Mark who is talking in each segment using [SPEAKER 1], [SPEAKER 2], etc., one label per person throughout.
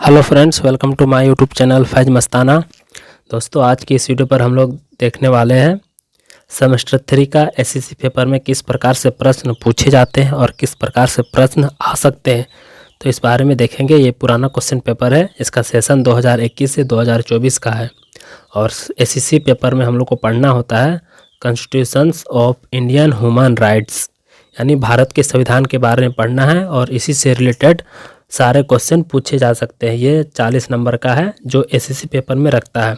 [SPEAKER 1] Hello friends, welcome to my YouTube channel Faiz Mastana. दोस्तों, आज की इस वीडियो पर हम लोग देखने वाले हैं सेमेस्टर 3 का एसएससी पेपर में किस प्रकार से प्रश्न पूछे जाते हैं और किस प्रकार से प्रश्न आ सकते हैं। तो इस बारे में देखेंगे। ये पुराना क्वेश्चन पेपर है, इसका सेशन 2021 से 2024 का है और एसएससी पेपर में हम लोग को पढ़ना होता है constitutions of Indian human rights, यानी भारत के संविधान के बारे में पढ़ना है और इसी से रिलेटेड सारे क्वेश्चन पूछे जा सकते हैं। ये 40 नंबर का है जो एसएससी पेपर में रखता है।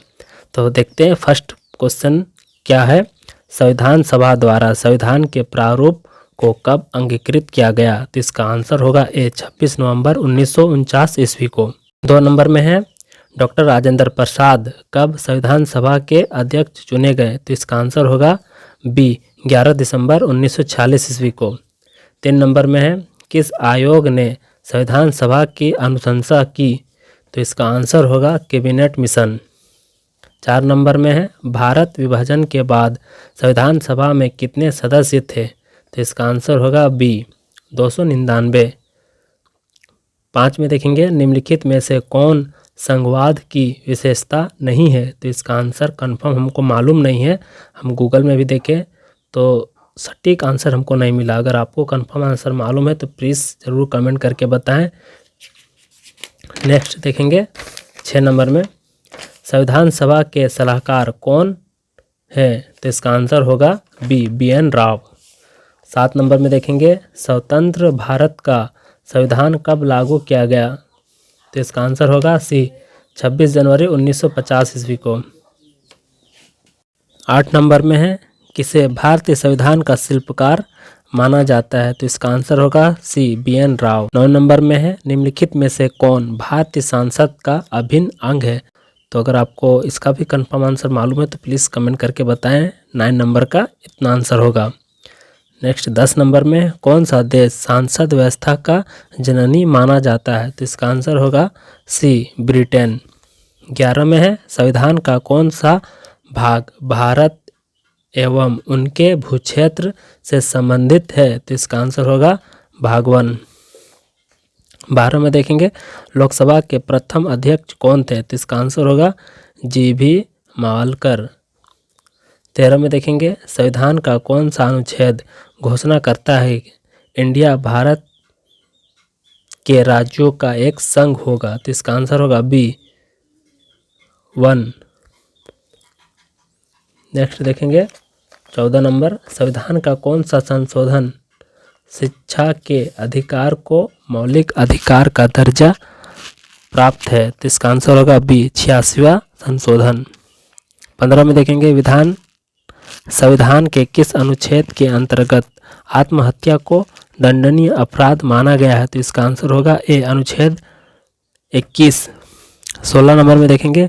[SPEAKER 1] तो देखते हैं फर्स्ट क्वेश्चन क्या है। संविधान सभा द्वारा संविधान के प्रारूप को कब अंगीकृत किया गया? तो इसका आंसर होगा ए 26 नवंबर 1949 ईस्वी को। 2 नंबर में है डॉक्टर राजेंद्र प्रसाद कब संविधान सभा के अध्यक्ष चुने गए? तो इसका आंसर होगा बी 11 दिसंबर 1946 ईस्वी को। 3 नंबर में है किस आयोग ने संविधान सभा की अनुशंसा की? तो इसका आंसर होगा कैबिनेट मिशन। 4 नंबर में है भारत विभाजन के बाद संविधान सभा में कितने सदस्य थे? तो इसका आंसर होगा बी 299। 5 में देखेंगे निम्नलिखित में से कौन संघवाद की विशेषता नहीं है? तो इसका आंसर कंफर्म हमको मालूम नहीं है, हम गूगल में भी देखें तो सटीक आंसर हमको नहीं मिला। अगर आपको कंफर्म आंसर मालूम है तो प्लीज़ ज़रूर कमेंट करके बताएं। नेक्स्ट देखेंगे 6 नंबर में संविधान सभा के सलाहकार कौन है? तो इसका आंसर होगा बी BN राव। 7 नंबर में देखेंगे स्वतंत्र भारत का संविधान कब लागू किया गया? तो इसका आंसर होगा सी 26 जनवरी 1950 ईस्वी को। 8 नंबर में है किसे भारतीय संविधान का शिल्पकार माना जाता है? तो इसका आंसर होगा सी BN राव। 9 नंबर में है निम्नलिखित में से कौन भारतीय संसद का अभिन्न अंग है? तो अगर आपको इसका भी कंफर्म आंसर मालूम है तो प्लीज़ कमेंट करके बताएं। 9 नंबर का इतना आंसर होगा। नेक्स्ट 10 नंबर में कौन सा देश सांसद व्यवस्था का जननी माना जाता है? तो इसका आंसर होगा सी ब्रिटेन। 11 में है संविधान का कौन सा भाग भारत एवं उनके भूक्षेत्र से संबंधित है? तो इसका आंसर होगा भाग 1। 12 में देखेंगे लोकसभा के प्रथम अध्यक्ष कौन थे? तो इसका आंसर होगा GB मावलकर। 13 में देखेंगे संविधान का कौन सा अनुच्छेद घोषणा करता है इंडिया भारत के राज्यों का एक संघ होगा? तो इसका आंसर होगा बी 1। नेक्स्ट देखेंगे 14 नंबर संविधान का कौन सा संशोधन शिक्षा के अधिकार को मौलिक अधिकार का दर्जा प्राप्त है? तो इसका आंसर होगा बी 86वां संशोधन। 15 में देखेंगे संविधान के किस अनुच्छेद के अंतर्गत आत्महत्या को दंडनीय अपराध माना गया है? तो इसका आंसर होगा ए अनुच्छेद 21। 16 नंबर में देखेंगे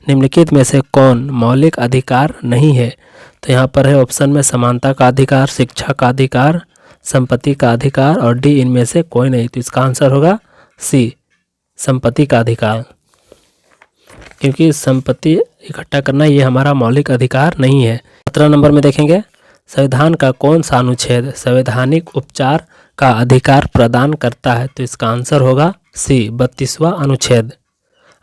[SPEAKER 1] निम्नलिखित में से कौन मौलिक अधिकार नहीं है? तो यहाँ पर है ऑप्शन में समानता का अधिकार, शिक्षा का अधिकार, संपत्ति का अधिकार और डी इनमें से कोई नहीं। तो इसका आंसर होगा सी संपत्ति का अधिकार, क्योंकि संपत्ति इकट्ठा करना ये हमारा मौलिक अधिकार नहीं है। 17 नंबर में देखेंगे संविधान का कौन सा अनुच्छेद संवैधानिक उपचार का अधिकार प्रदान करता है? तो इसका आंसर होगा सी 32वां अनुच्छेद।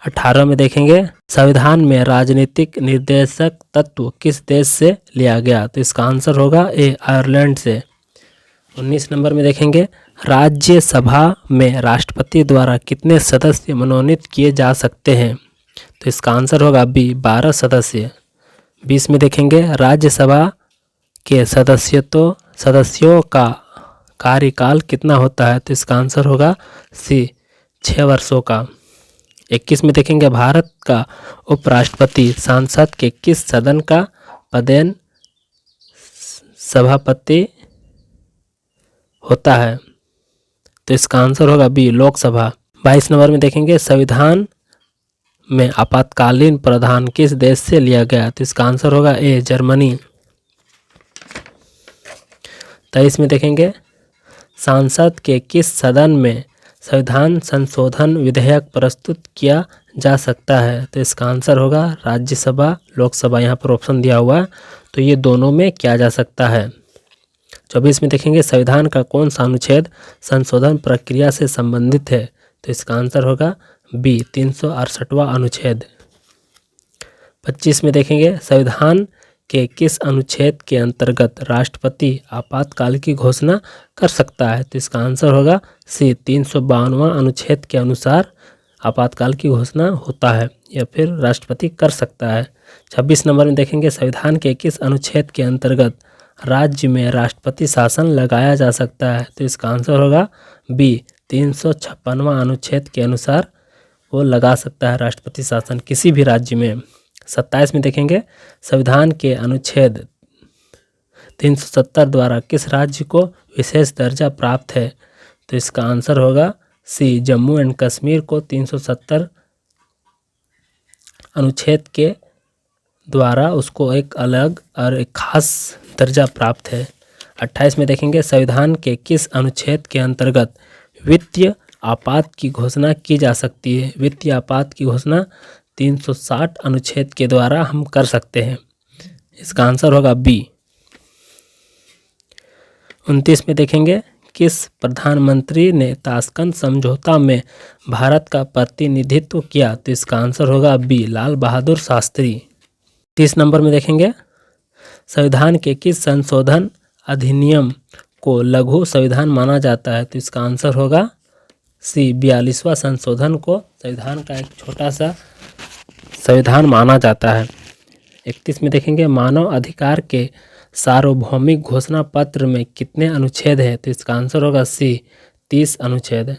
[SPEAKER 1] 18 में देखेंगे संविधान में राजनीतिक निर्देशक तत्व किस देश से लिया गया? तो इसका आंसर होगा ए आयरलैंड से। 19 नंबर में देखेंगे राज्यसभा में राष्ट्रपति द्वारा कितने सदस्य मनोनीत किए जा सकते हैं? तो इसका आंसर होगा बी 12 सदस्य। 20 में देखेंगे राज्यसभा के सदस्यों का कार्यकाल कितना होता है? तो इसका आंसर होगा सी 6 वर्षों का। 21 में देखेंगे भारत का उपराष्ट्रपति संसद के किस सदन का पदेन सभापति होता है? तो इसका आंसर होगा बी लोकसभा। 22 नंबर में देखेंगे संविधान में आपातकालीन प्रावधान किस देश से लिया गया? तो इसका आंसर होगा ए जर्मनी। 23 में देखेंगे संसद के किस सदन में संविधान संशोधन विधेयक प्रस्तुत किया जा सकता है? तो इसका आंसर होगा राज्यसभा, लोकसभा। यहाँ पर ऑप्शन दिया हुआ है तो ये दोनों में किया जा सकता है। 24 में देखेंगे संविधान का कौन सा अनुच्छेद संशोधन प्रक्रिया से संबंधित है? तो इसका आंसर होगा बी 368वां अनुच्छेद। 25 में देखेंगे संविधान के किस अनुच्छेद के अंतर्गत राष्ट्रपति आपातकाल की घोषणा कर सकता है? तो इसका आंसर होगा सी 352वां अनुच्छेद के अनुसार आपातकाल की घोषणा होता है या फिर राष्ट्रपति कर सकता है। 26 नंबर में देखेंगे संविधान के किस अनुच्छेद के अंतर्गत राज्य में राष्ट्रपति शासन लगाया जा सकता है? तो इसका आंसर होगा बी 356वां अनुच्छेद के अनुसार वो लगा सकता है राष्ट्रपति शासन किसी भी राज्य में। 27 में देखेंगे संविधान के अनुच्छेद 370 द्वारा किस राज्य को विशेष दर्जा प्राप्त है? तो इसका आंसर होगा सी जम्मू एंड कश्मीर को 370 अनुच्छेद के द्वारा उसको एक अलग और एक खास दर्जा प्राप्त है। 28 में देखेंगे संविधान के किस अनुच्छेद के अंतर्गत वित्तीय आपात की घोषणा की जा सकती है? वित्तीय आपात की घोषणा 360 अनुच्छेद के द्वारा हम कर सकते हैं। इसका आंसर होगा बी। 29 में देखेंगे किस प्रधानमंत्री ने ताशकंद समझौता में भारत का प्रतिनिधित्व किया? तो इसका आंसर होगा बी लाल बहादुर शास्त्री। 30 नंबर में देखेंगे संविधान के किस संशोधन अधिनियम को लघु संविधान माना जाता है? तो इसका आंसर होगा सी 42वां संशोधन को संविधान का एक छोटा सा संविधान माना जाता है। 31 में देखेंगे मानव अधिकार के सार्वभौमिक घोषणा पत्र में कितने अनुच्छेद हैं? तो इसका आंसर होगा सी 30 अनुच्छेद।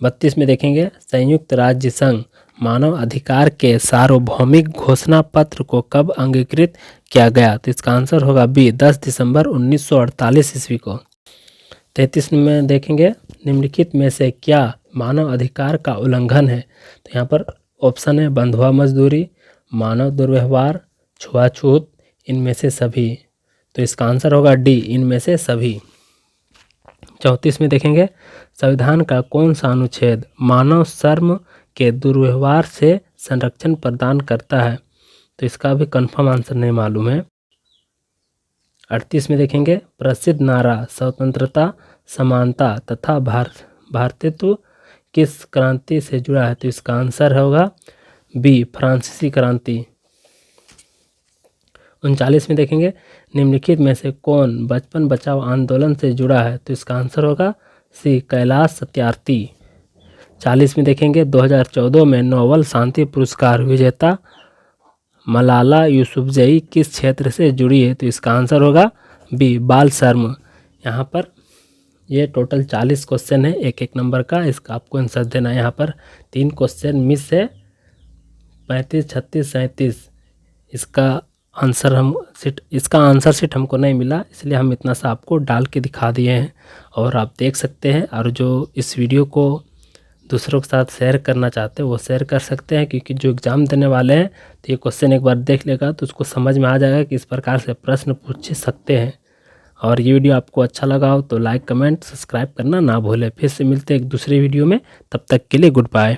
[SPEAKER 1] 32 में देखेंगे संयुक्त राज्य संघ मानव अधिकार के सार्वभौमिक घोषणा पत्र को कब अंगीकृत किया गया? तो इसका आंसर होगा बी 10 दिसंबर 1948 ईस्वी को। 33 में देखेंगे निम्नलिखित में से क्या मानव अधिकार का उल्लंघन है? तो यहाँ पर ऑप्शन है बंधुआ मजदूरी, मानव दुर्व्यवहार, छुआछूत, इनमें से सभी। तो इसका आंसर होगा डी इनमें से सभी। 34 में देखेंगे संविधान का कौन सा अनुच्छेद मानव श्रम के दुर्व्यवहार से संरक्षण प्रदान करता है? तो इसका भी कंफर्म आंसर नहीं मालूम है। 38 में देखेंगे प्रसिद्ध नारा स्वतंत्रता, समानता तथा भारतीयत्व किस क्रांति से जुड़ा है? तो इसका आंसर होगा बी फ्रांसीसी क्रांति। 39 में देखेंगे निम्नलिखित में से कौन बचपन बचाओ आंदोलन से जुड़ा है? तो इसका आंसर होगा सी कैलाश सत्यार्थी। 40 में देखेंगे 2014 में नोबेल शांति पुरस्कार विजेता मलाला यूसुफजई किस क्षेत्र से जुड़ी है? तो इसका आंसर होगा बी बाल श्रम। यहाँ पर ये टोटल 40 क्वेश्चन है एक एक नंबर का, इसका आपको आंसर देना है। यहाँ पर 3 क्वेश्चन मिस है 35, 36, 37। इसका आंसर शीट हमको नहीं मिला, इसलिए हम इतना सा आपको डाल के दिखा दिए हैं और आप देख सकते हैं। और जो इस वीडियो को दूसरों के साथ शेयर करना चाहते हैं वो शेयर कर सकते हैं, क्योंकि जो एग्ज़ाम देने वाले हैं तो ये क्वेश्चन एक बार देख लेगा तो उसको समझ में आ जाएगा कि इस प्रकार से प्रश्न पूछ सकते हैं। और ये वीडियो आपको अच्छा लगा हो तो लाइक, कमेंट, सब्सक्राइब करना ना भूलें। फिर से मिलते हैं एक दूसरे वीडियो में, तब तक के लिए गुड बाय।